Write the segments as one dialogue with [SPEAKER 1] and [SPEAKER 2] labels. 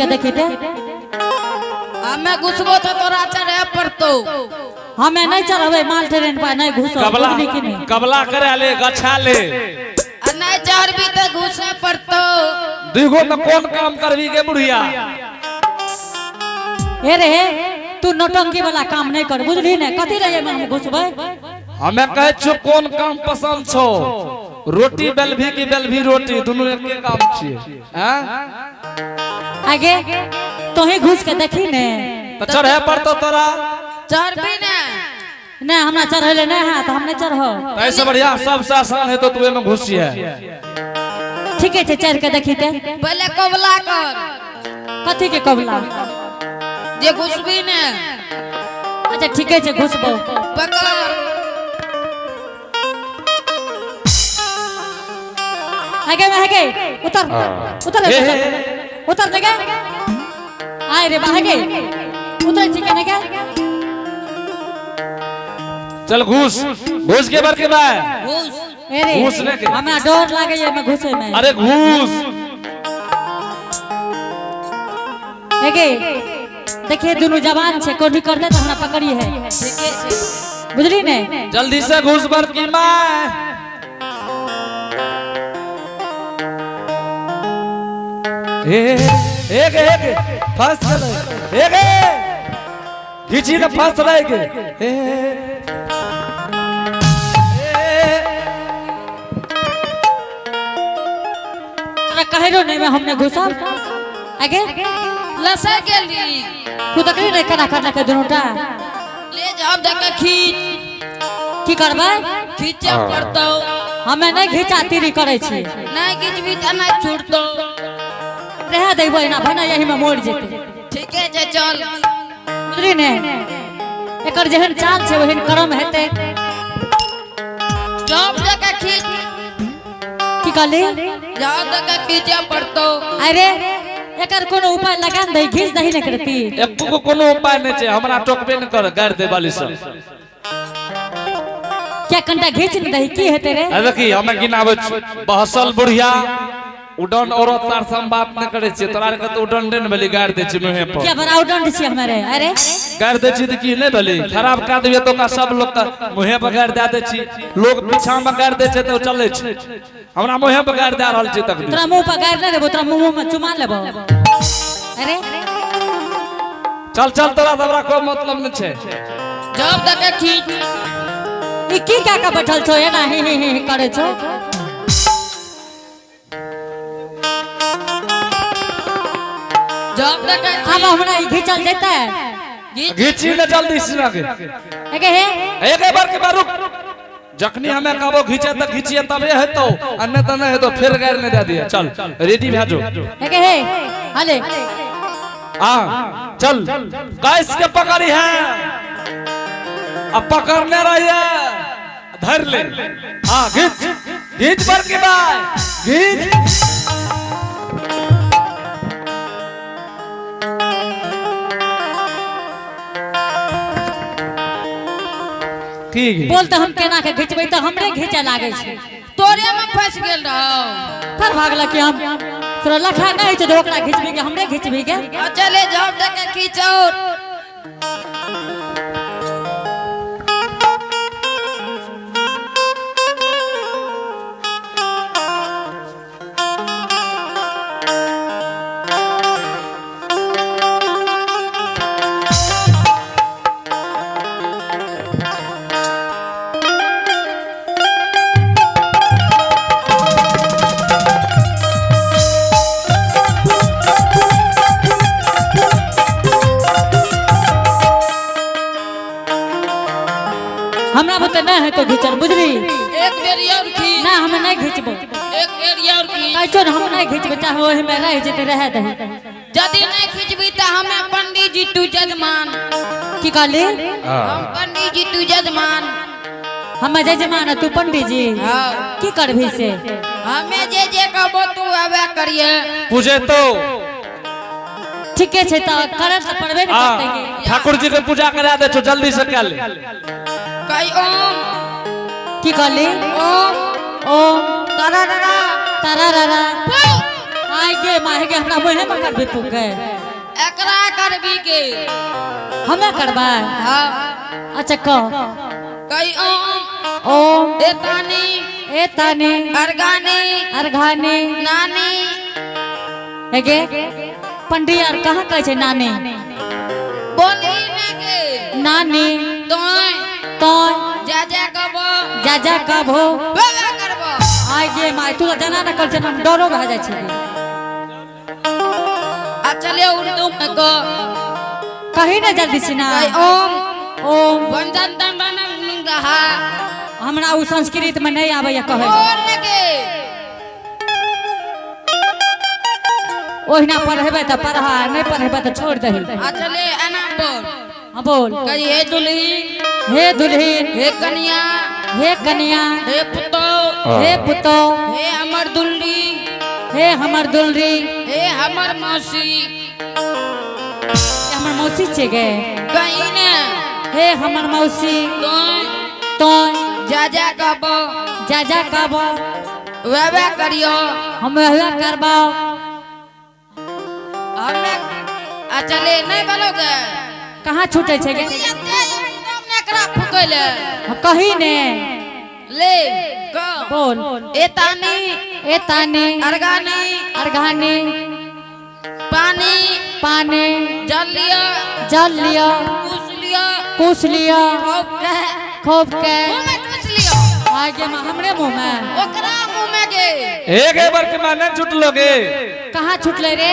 [SPEAKER 1] के देखी थे
[SPEAKER 2] हमें घुसबो तो तोरा चढ़े पड़तो।
[SPEAKER 1] हमें नहीं चढ़ावे माल ट्रेन पर नहीं घुसो
[SPEAKER 3] कबला कबला करे ले गछा ले
[SPEAKER 2] नहीं चढ़बी तो घुसे पड़तो।
[SPEAKER 3] दुगो में कौन काम करबी के बुढ़िया।
[SPEAKER 1] हे रे तू नौटंकी वाला काम नहीं कर बुझली ने कथी रहे में हम घुसबै।
[SPEAKER 3] हमें कहे छो कौन काम पसंद छो रोटी बेलभी की बेलभी रोटी दोनों एक के काम छिए हैं।
[SPEAKER 1] आगे तो ही घुस के देखी ने
[SPEAKER 3] तो चढ़े पड़तो तोरा
[SPEAKER 2] चढ़बी ने
[SPEAKER 1] ना हमरा चढ़ले नहीं है तो हम नहीं चढ़ो।
[SPEAKER 3] ऐसे बढ़िया सबसे आसान है तो तू में घुसिए।
[SPEAKER 1] ठीक है चढ़ के देखी थे
[SPEAKER 2] पहले कबला कर
[SPEAKER 1] कथी के कबला
[SPEAKER 2] जे घुसबी ने।
[SPEAKER 1] अच्छा ठीक है घुसबो
[SPEAKER 2] पकड़
[SPEAKER 1] आगे में आगे उतर उतर उतर लगे आए रे भागे उतर ठीक है ना क्या
[SPEAKER 3] चल घुस घुस के बर के बाय
[SPEAKER 2] घुस
[SPEAKER 1] अरे
[SPEAKER 3] घुस लेके
[SPEAKER 1] हमें डर लागे ये मैं घुसे में।
[SPEAKER 3] अरे घुस
[SPEAKER 1] आगे देखिए दोनों जवान छे कोठी कर दे तो हमरा पकड़ी है बुझली ने
[SPEAKER 3] जल्दी से घुस बर की मां। एक एक फंस गए एक घिची ने फंस रहे के
[SPEAKER 1] कहे नहीं में हमने घुसा आगे
[SPEAKER 2] लसा गेली
[SPEAKER 1] तू तकरी नहीं कना करना के दोनोंटा
[SPEAKER 2] ले जाओ देख खींच
[SPEAKER 1] की करबै
[SPEAKER 2] खींचे पड़तो।
[SPEAKER 1] हमें नहीं घिचा तीरी करे छी
[SPEAKER 2] नहीं खींचबी तो नहीं छूटतो।
[SPEAKER 1] रह देबो ना बना यही में मोड़ जेते।
[SPEAKER 2] ठीक है चल
[SPEAKER 1] बुझली ने एकर जेहन चाल छे ओहन करम हेते।
[SPEAKER 2] जब देख खींच
[SPEAKER 1] की कहली
[SPEAKER 2] जाओ देख खींचे पड़तो।
[SPEAKER 1] अरे एकर कोनो उपाय लगा दे घिस दही न करती
[SPEAKER 3] एको को कोनो उपाय नहीं छे हमरा टोकबे न कर गाड़ दे वाली सब
[SPEAKER 1] क्या कंटा घिच न दही की हेते रे।
[SPEAKER 3] अरे देखी हमें गिनावे बहसल बुढ़िया उडन औरत तार सम बात न करे छे तोरा के तो उडन देन भली गाड़ दे छे मुहे पर
[SPEAKER 1] क्या बड़ा उडन छी हमारे। अरे
[SPEAKER 3] गाड़ दे छी त की नहीं भली खराब का देबे तो का सब लोग का मुहे पर गाड़ दे छी लोग पीछा में गाड़ दे छे तो चले छे हमरा मुहे पर गाड़ दे रहल छी तक
[SPEAKER 1] तोरा मुंह पर गाड़ न देबो तोरा मुंह में चुमा लेबो। अरे
[SPEAKER 3] चल चल तोरा हमरा कोई मतलब न छे।
[SPEAKER 2] जब देख खींच
[SPEAKER 1] ई की का बैठल छो एना ही करे छो।
[SPEAKER 2] जब देख
[SPEAKER 1] अब हमरा ई घिचल जेता है
[SPEAKER 3] घिची न जल्दी से आगे
[SPEAKER 1] एके हे
[SPEAKER 3] एक बार के बार रुक जखनी हमें कहबो घिचे त घिचिए तबे हेतो अन्य त नहीं हेतो फिर गाड़ ने दे दिया। चल रेडी भेजो
[SPEAKER 1] एके हे हले
[SPEAKER 3] आ चल कैस के पकड़ी है अब पकड़ने रहिए धर ले। हाँ घिच घिच बर के बाद घिच ठीक है
[SPEAKER 1] बोल तो हम केना के घिचबै त हमरे घिचे लागे छै
[SPEAKER 2] तोरे में फंस गेल रहो।
[SPEAKER 1] फिर भागला कि हम तोरा लखा नहीं छै ओकरा घिचबी के हमरे घिचबी के।
[SPEAKER 2] चले जाओ देख खींचो
[SPEAKER 1] हमरा बते नहीं है तो घिचल बुझली।
[SPEAKER 2] एक बेर और खींच
[SPEAKER 1] ना हम नहीं घिचबो
[SPEAKER 2] एक बेर और खींच
[SPEAKER 1] कैचो हम नहीं घिचबे चाहे ओहि में रह जेते रह दही।
[SPEAKER 2] यदि नहीं खींचबी तो हमें पंडित जी तू जजमान
[SPEAKER 1] की कहली
[SPEAKER 2] हम पंडित जी तू जजमान
[SPEAKER 1] हम जजमान तू पंडित जी
[SPEAKER 2] हाँ।
[SPEAKER 1] की करबी से
[SPEAKER 2] हमें जे कहबो तू आवे करिए
[SPEAKER 3] पूजे तो
[SPEAKER 1] ठीक है त करत त पड़बे न करते
[SPEAKER 3] ठाकुर जी के पूजा करा दे छो जल्दी से कर ले।
[SPEAKER 2] कई ओम
[SPEAKER 1] की कहली
[SPEAKER 2] ओम
[SPEAKER 1] ओम
[SPEAKER 2] तरररा
[SPEAKER 1] तरररा आए गे माहे गे हमरा मुहे में कर भी तू के
[SPEAKER 2] एकरा करबी के
[SPEAKER 1] हमें करबा
[SPEAKER 2] हां
[SPEAKER 1] अच्छा कह
[SPEAKER 2] कई
[SPEAKER 1] ओम
[SPEAKER 2] ए
[SPEAKER 1] तानी अर्घानी
[SPEAKER 2] नानी
[SPEAKER 1] हेगे पंडित यार कहाँ कहे छे नानी
[SPEAKER 2] बोली ने के
[SPEAKER 1] नानी
[SPEAKER 2] तोय
[SPEAKER 1] तो
[SPEAKER 2] जा
[SPEAKER 1] कबो
[SPEAKER 2] वेला करबो
[SPEAKER 1] आए गे माय तू जाना न कर छे हम डरो भा जाय छे
[SPEAKER 2] आ चले उर्दू में को
[SPEAKER 1] कही ना जल्दी से ना
[SPEAKER 2] ओम
[SPEAKER 1] वंदन
[SPEAKER 2] तंबन रहा
[SPEAKER 1] हमरा उ संस्कृत में नहीं आवे या कहे
[SPEAKER 2] बोल के
[SPEAKER 1] ओहिना पढ़ेबे त पढ़ा नहीं पढ़ेबे त छोड़ दही
[SPEAKER 2] आ चले एना बोल
[SPEAKER 1] हां बोल
[SPEAKER 2] कही हे दुल्हीन
[SPEAKER 1] हे
[SPEAKER 2] कन्या
[SPEAKER 1] हे पुतो
[SPEAKER 2] हे हमर दुल्ली
[SPEAKER 1] हे हमर दुलरी
[SPEAKER 2] हे हमर मौसी
[SPEAKER 1] हमर मौसी छे गे
[SPEAKER 2] कहीं ने
[SPEAKER 1] हे हमर मौसी
[SPEAKER 2] तो
[SPEAKER 1] जा कबो
[SPEAKER 2] वेवे करियो
[SPEAKER 1] हम वेवे करबो
[SPEAKER 2] हमने आ चले नहीं बोलोगे
[SPEAKER 1] कहाँ छूटे छे गे
[SPEAKER 2] हमने एकरा फुकले
[SPEAKER 1] कही ने
[SPEAKER 2] ले को
[SPEAKER 1] बोल
[SPEAKER 2] ए तानी
[SPEAKER 1] अर्घानी पानी जल लियो कुछ लियो खूब के आगे में हमरे मुंह में
[SPEAKER 2] ओकरा मुंह में के
[SPEAKER 3] एक बार के माने छूट लोगे
[SPEAKER 1] कहाँ छूटले रे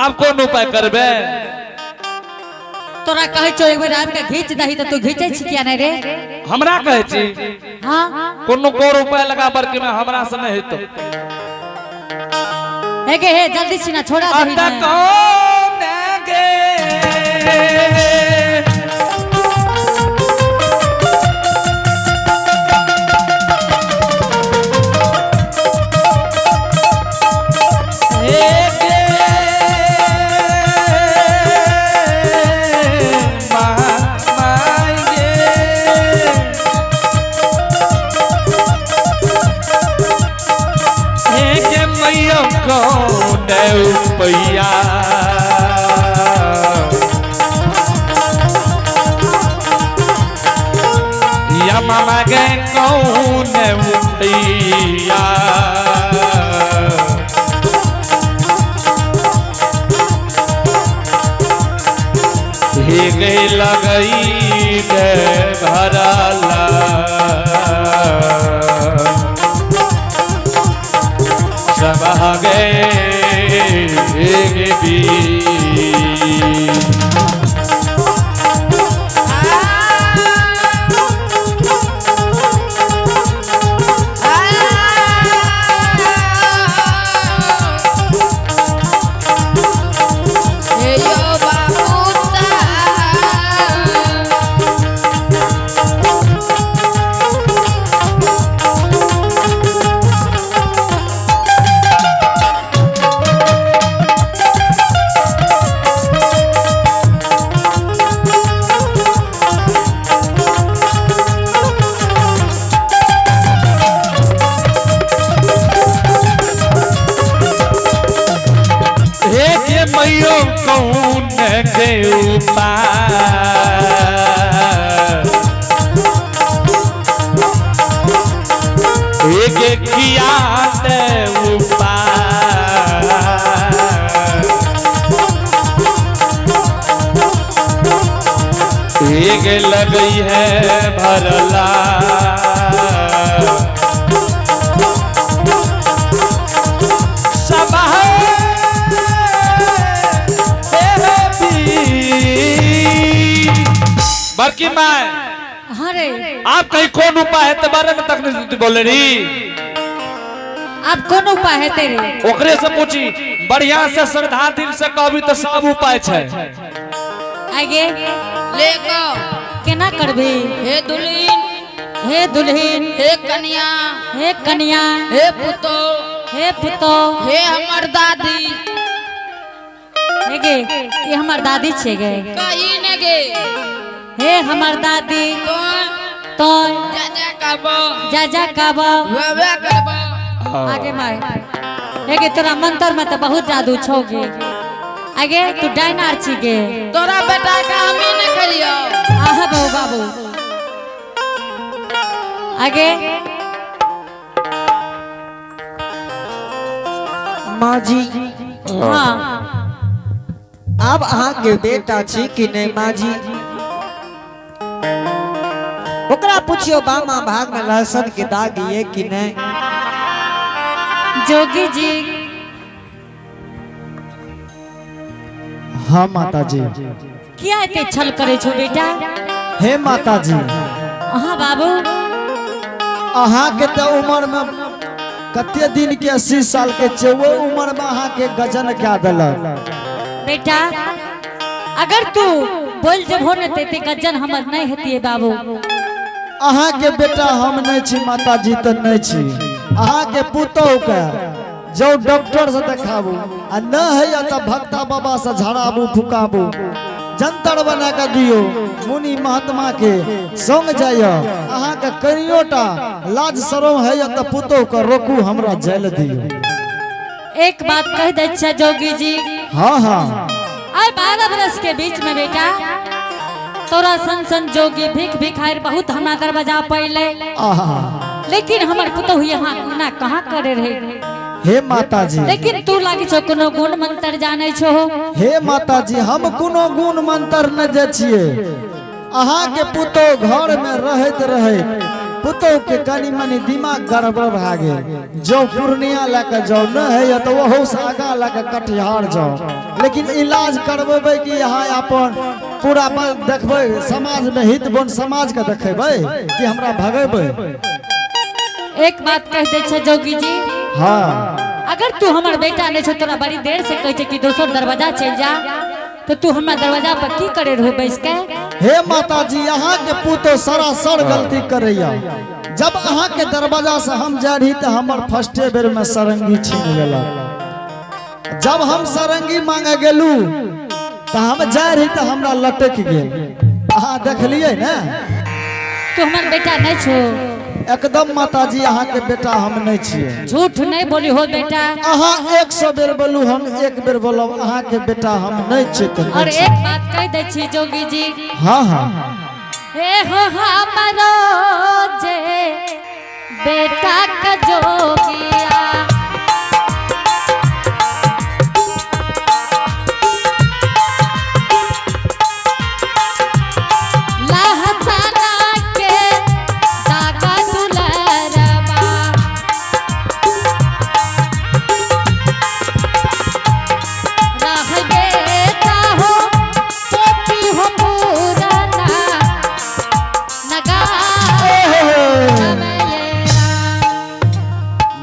[SPEAKER 3] आप कौन उपाय करबे
[SPEAKER 1] तोरा कहे छो एक बार आपके घींच दही तो तू घींचे छी किया नहीं रे
[SPEAKER 3] हमरा कहे छी
[SPEAKER 1] हां
[SPEAKER 3] कोनो कोर उपाय लगा बर के में हमरा से नहीं तो
[SPEAKER 1] हे गे हे जल्दी से ना छोड़ा दही
[SPEAKER 3] अता कौन गे पैया या मामा गे कौन उठैया हे गे लगई गे घरला सब गए मैयो कौन के उपाय एक किया उपाय एक लगई है भरला सब बड़की माँ
[SPEAKER 1] अरे
[SPEAKER 3] आप कहीं कौन उपाय है बारे में तक नहीं बोले रही
[SPEAKER 1] आप कौन उपाय है तेरे
[SPEAKER 3] ओकरे से पूछी बढ़िया से श्रद्धा दिल से कहबी तो सब उपाय छे
[SPEAKER 1] आगे
[SPEAKER 2] ले को
[SPEAKER 1] केना करबी
[SPEAKER 2] हे
[SPEAKER 1] दुल्हीन
[SPEAKER 2] हे कन्या हे पुतो हे हमर दादी
[SPEAKER 1] हे गे ये हमर दादी छे गे
[SPEAKER 2] कहीं ने गे
[SPEAKER 1] हे हमर दादी तो
[SPEAKER 2] जा
[SPEAKER 1] जा कबो
[SPEAKER 2] वेवे करबो
[SPEAKER 1] आगे माय हेगे तोरा मंत्र में तो बहुत जादू छोगे आगे तू डायनार छी गे
[SPEAKER 2] तोरा बेटा का हमी न खलियो
[SPEAKER 1] आहा बाबू बाबू आगे
[SPEAKER 4] माँ जी
[SPEAKER 1] हाँ
[SPEAKER 4] अब अहाँ के बेटा छी कि नहीं माँ जी ओकरा पूछियो बामा भाग में लहसुन के दाग ये कि नहीं
[SPEAKER 1] जोगी जी
[SPEAKER 5] हाँ माता जी।
[SPEAKER 1] क्या एते छल करे छो बेटा
[SPEAKER 5] हे माता जी
[SPEAKER 1] हाँ बाबू
[SPEAKER 5] अहाँ के तो उम्र में कते दिन के 80 साल के छे वो उम्र में अहाँ के गजन क्या दिलक
[SPEAKER 1] बेटा अगर तू बोल जब हो न ते गजन हमर नहीं हेती बाबू
[SPEAKER 5] अहाँ के बेटा हम नहीं छी माता जी तो नहीं छी अहाँ के पुतोह के जो डॉक्टर से देखाबू आ न है तो भक्ता बाबा से झड़ाबू फुकाबू जंतर बना के दियो मुनि महात्मा के संग जाय अहाँ के कनियोटा लाज शरम है तो पुतोह के रोकू हमरा जेल दियो।
[SPEAKER 1] एक बात कह दे छे जोगी जी
[SPEAKER 5] हाँ हाँ
[SPEAKER 1] आय 12 बरस के बीच में बेटा तोरा सन सन जोगी भीख भिखारी बहुत हमरा दरवाजा पहिले
[SPEAKER 5] आहा
[SPEAKER 1] लेकिन हमर पुतोह यहाँ ना कहाँ करे रहे
[SPEAKER 5] हे माता जी
[SPEAKER 1] लेकिन तू लागी छो कोनो गुण मंत्र जाने छो
[SPEAKER 5] हे माता जी हम कोनो गुण मंत्र न जे छिए अहाँ के पुतोह घर में रहत रहत पुतोह के कनी मनी दिमाग गड़बड़ भ गेल जो पूर्णिया लेके जाओ न है तो वहु से आगा लेके कटिहार जाओ लेकिन इलाज करबेबै कि यहाँ अपन पूरा देखबै समाज में हित बन समाज के देखेबै कि हमरा भगेबै।
[SPEAKER 1] एक बात कह दे छे जोगी जी
[SPEAKER 5] हाँ
[SPEAKER 1] अगर तू हमार बेटा नहीं छो तोरा बड़ी देर से कहे छे कि दोसर दरवाजा चल जा तो तू हमरा दरवाजा पर की करे रहो बैस के
[SPEAKER 5] हे माता जी यहाँ के पुतोह सरासर गलती करैया जब अहाँ के दरवाजा से हम जा रही तो हमर फर्स्टे बेर में सरंगी छीन लेला जब हम सरंगी मांगे गेलू तो हम जा रही तो हमरा लटक गेल अहाँ देखलिए ना
[SPEAKER 1] तू हमार बेटा नहीं छो
[SPEAKER 5] एकदम माता जी अहाँ के बेटा हम नहीं छिए
[SPEAKER 1] झूठ नहीं बोली हो बेटा
[SPEAKER 5] अहाँ 100 बेर बोलू हम 1 बेर बोलब अहाँ के बेटा हम नहीं छिए तो
[SPEAKER 1] और एक बात कह दे छी जोगी जी
[SPEAKER 5] हाँ हाँ
[SPEAKER 1] हे हो हमरो जे बेटा का जोगिया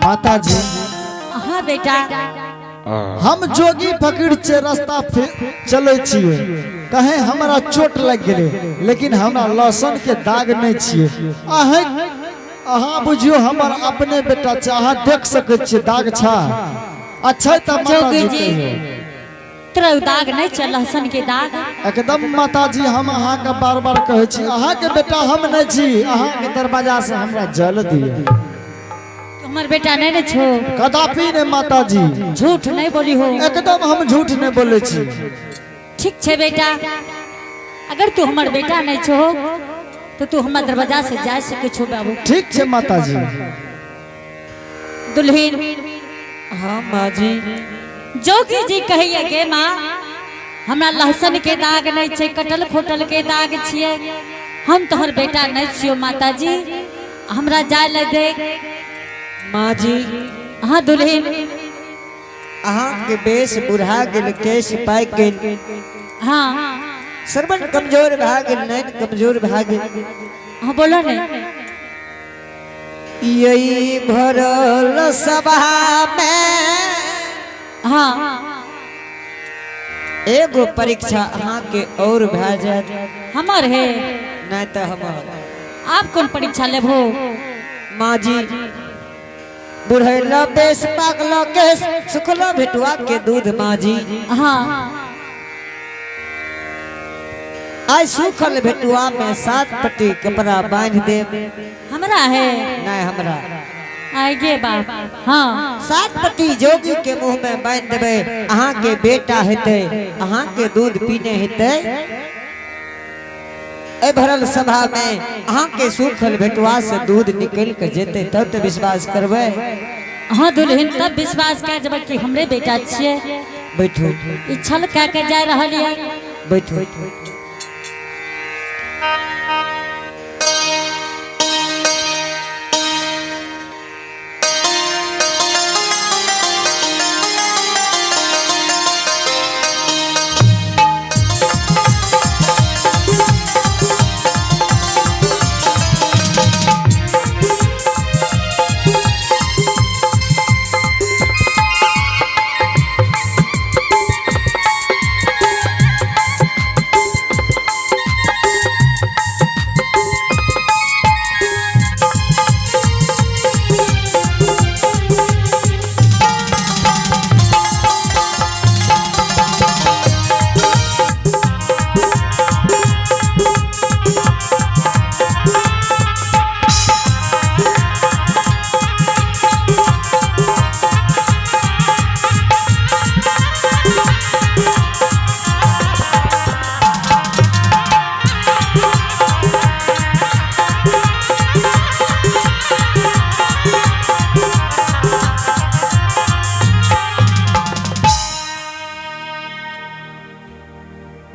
[SPEAKER 5] माता जी
[SPEAKER 1] हाँ बेटा
[SPEAKER 5] हम जोगी फकीर से रास्ता चले छिए कहे हमरा चोट लग गेले लेकिन हमरा लहसुन के दाग नहीं छिए अहाँ बुझियो हमर अपने बेटा छै अहाँ देख सके छिए दाग छा अच्छा त माता जी कहियो
[SPEAKER 1] तोरा दाग नहीं छ लहसुन के दाग
[SPEAKER 5] एकदम माता जी हम अहाँ के बार बार कहे छी अहाँ के बेटा हम नहीं छी अहाँ के दरवाजा से हमरा जल दिए
[SPEAKER 1] हमार बेटा नहीं ने छो
[SPEAKER 5] कदापि ने माता जी
[SPEAKER 1] झूठ नहीं बोली हो
[SPEAKER 5] एकदम हम झूठ नहीं बोले छी
[SPEAKER 1] ठीक छे बेटा अगर तू हमार बेटा नहीं छो तो तू हमार दरवाजा से जा सके छो बाबू
[SPEAKER 5] ठीक छे माता जी
[SPEAKER 1] दुल्हन
[SPEAKER 4] हाँ माँ जी
[SPEAKER 1] जोगी जी कहिए गे माँ हमरा लहसुन के दाग नहीं छे कटल खोटल के दाग छिए हम तोहर बेटा नहीं छियो माता जी हमरा जाय ले दे
[SPEAKER 4] माँ जी
[SPEAKER 1] हाँ दुल्हन
[SPEAKER 4] अहाँ के बेस बुढ़ा गेल केस पाक गेल
[SPEAKER 1] हाँ
[SPEAKER 4] सर्वन कमजोर भा गेल नैन कमजोर भा गेल
[SPEAKER 1] हाँ बोलो ने
[SPEAKER 4] यही भरल सभा में
[SPEAKER 1] हाँ
[SPEAKER 4] एगो परीक्षा अहाँ के और भा जात
[SPEAKER 1] हमार है
[SPEAKER 4] नहीं तो हमार
[SPEAKER 1] आप कौन परीक्षा लेबो
[SPEAKER 4] माँ जी बुढ़ैला बेस पागलो केस सुखलो भेटुआ के दूध माँ जी
[SPEAKER 1] हाँ
[SPEAKER 4] आज सुखल भेटुआ में 7 पट्टी कपड़ा बांध दे
[SPEAKER 1] हमरा है
[SPEAKER 4] नहीं हमरा
[SPEAKER 1] आगे बाप हाँ
[SPEAKER 4] 7 पट्टी जोगी के मुंह में बांध देबे अहाँ के बेटा हेते अहाँ के दूध पीने हेते ए भरल सभा में अहाँ के सूखल भेटवा से दूध निकल के जेते तब तो विश्वास करबे।
[SPEAKER 1] हाँ दुल्हन तब विश्वास कर जब कि हमरे बेटा छिए।
[SPEAKER 4] बैठो
[SPEAKER 1] ई छल कह के जा रहल है।
[SPEAKER 4] बैठो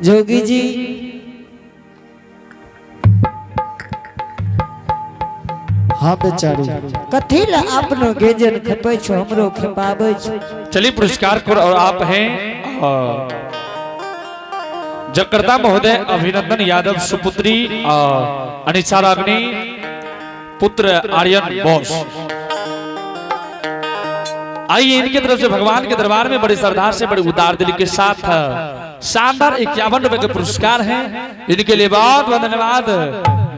[SPEAKER 4] जोगी जी
[SPEAKER 5] हाँ बेचारी
[SPEAKER 4] कथी ला अपनो गेजन खपै छो हमरो खपाबै छो।
[SPEAKER 3] चलिए पुरस्कार कर और आप हैं जकर्ता महोदय अभिनंदन यादव सुपुत्री अनिशा रागनी पुत्र आर्यन बोस। आइए इनके तरफ से भगवान के दरबार में बड़ी श्रद्धा से बड़ी उदार दिल के साथ शानदार 51 रुपए के पुरस्कार हैं। इनके लिए बहुत बहुत धन्यवाद।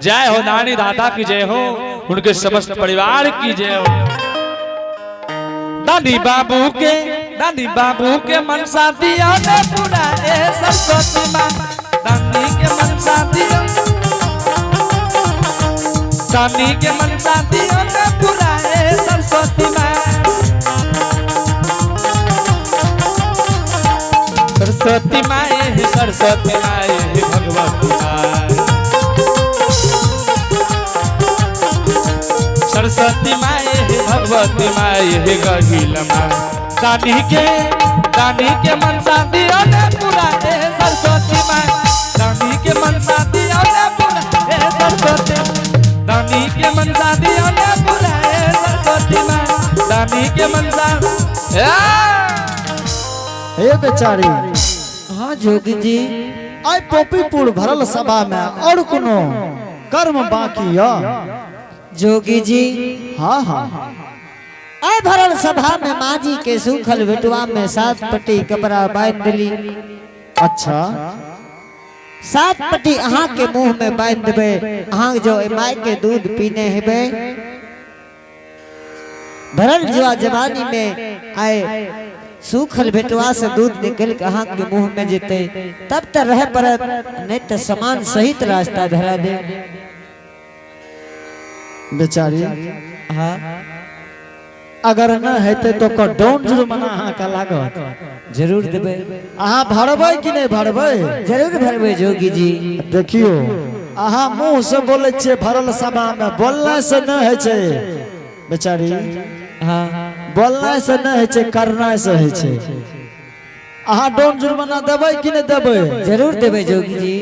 [SPEAKER 3] जय हो नानी दादा की जय हो, उनके समस्त परिवार की जय हो। दादी बाबू के मनसा दिया ने पूरा ए सरस्वती मां। दादी के मनसा दिया दादी के मनसा दिया ने पूरा ए सरस्वती मां। सरस्वती माए हे सरस्वती माए हे भगवती माए। सरस्वती माए हे भगवती माए हे गहिल माए। दानी के मनसा दिया ने पूरा हे सरस्वती माए। दानी के मनसा दिया ने पूरा हे सरस्वती। दानी के मनसा दिया ने पूरा हे सरस्वती माए। दानी के मनसा
[SPEAKER 5] हे बेचारी
[SPEAKER 4] हाँ जोगी जी
[SPEAKER 5] आई पोपीपुर भरल सभा में और कोनो कर्म बाकी है।
[SPEAKER 4] जोगी जी
[SPEAKER 5] हाँ हाँ
[SPEAKER 4] ए भरल सभा में माजी के सूखल भेटवा में 7 पट्टी कपड़ा बांध दिली।
[SPEAKER 5] अच्छा
[SPEAKER 4] 7 पट्टी अहाँ के मुंह में बांध देबे अहाँ जो माय के दूध पीने हेबे भरल जवानी में आए सूखल भेटवा से दूध निकल के अहाँ के मुंह में जेते तब तक रह परत नहीं तो समान सहित रास्ता धरा दे।
[SPEAKER 5] बेचारी
[SPEAKER 4] हाँ
[SPEAKER 5] अगर न हेते तो डाउन जुर्माना अहाँ का लागत
[SPEAKER 4] जरूर देबे।
[SPEAKER 5] अहाँ भरबै कि नहीं भरबै?
[SPEAKER 4] जरूर भरबे जोगी जी।
[SPEAKER 5] देखियो अहाँ मुंह से बोले छे भरल सभा में बोलने से न है छे बेचारी।
[SPEAKER 4] हाँ
[SPEAKER 5] बोलने से न है छे करने से है छे। अहाँ डाउन जुर्माना देबै कि नहीं देबै?
[SPEAKER 4] जरूर देबे जोगी जी।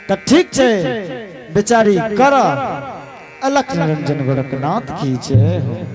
[SPEAKER 5] तो ठीक छे बेचारी कर अलख निरंजन गोरखनाथ की जय हो।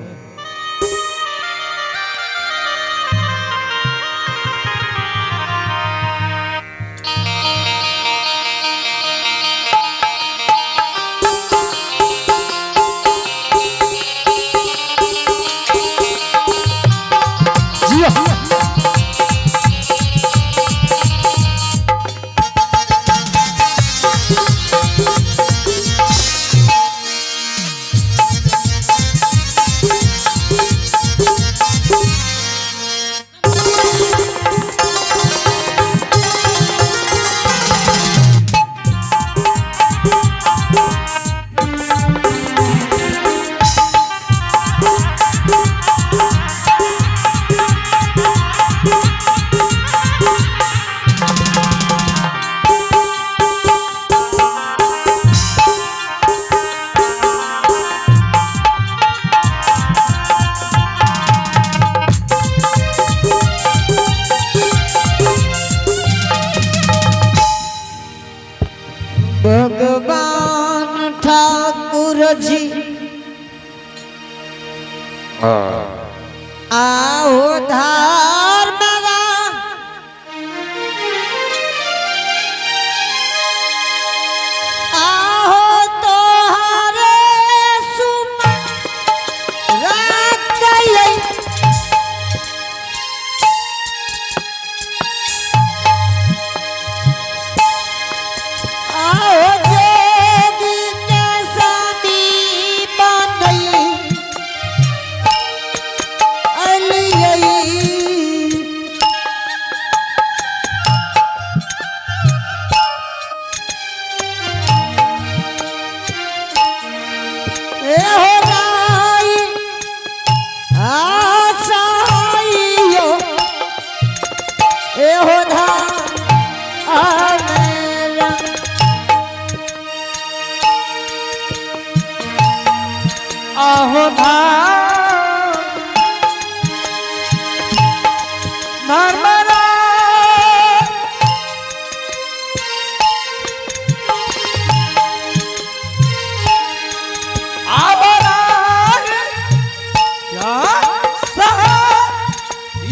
[SPEAKER 4] सूरज आओ धार मेरा आओ तो हरे सुमन रात गई आओ जोगी के स्वामी बनई
[SPEAKER 3] आहो नर्मदा आबरा या सहा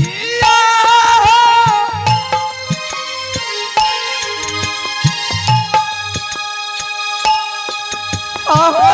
[SPEAKER 3] या आहो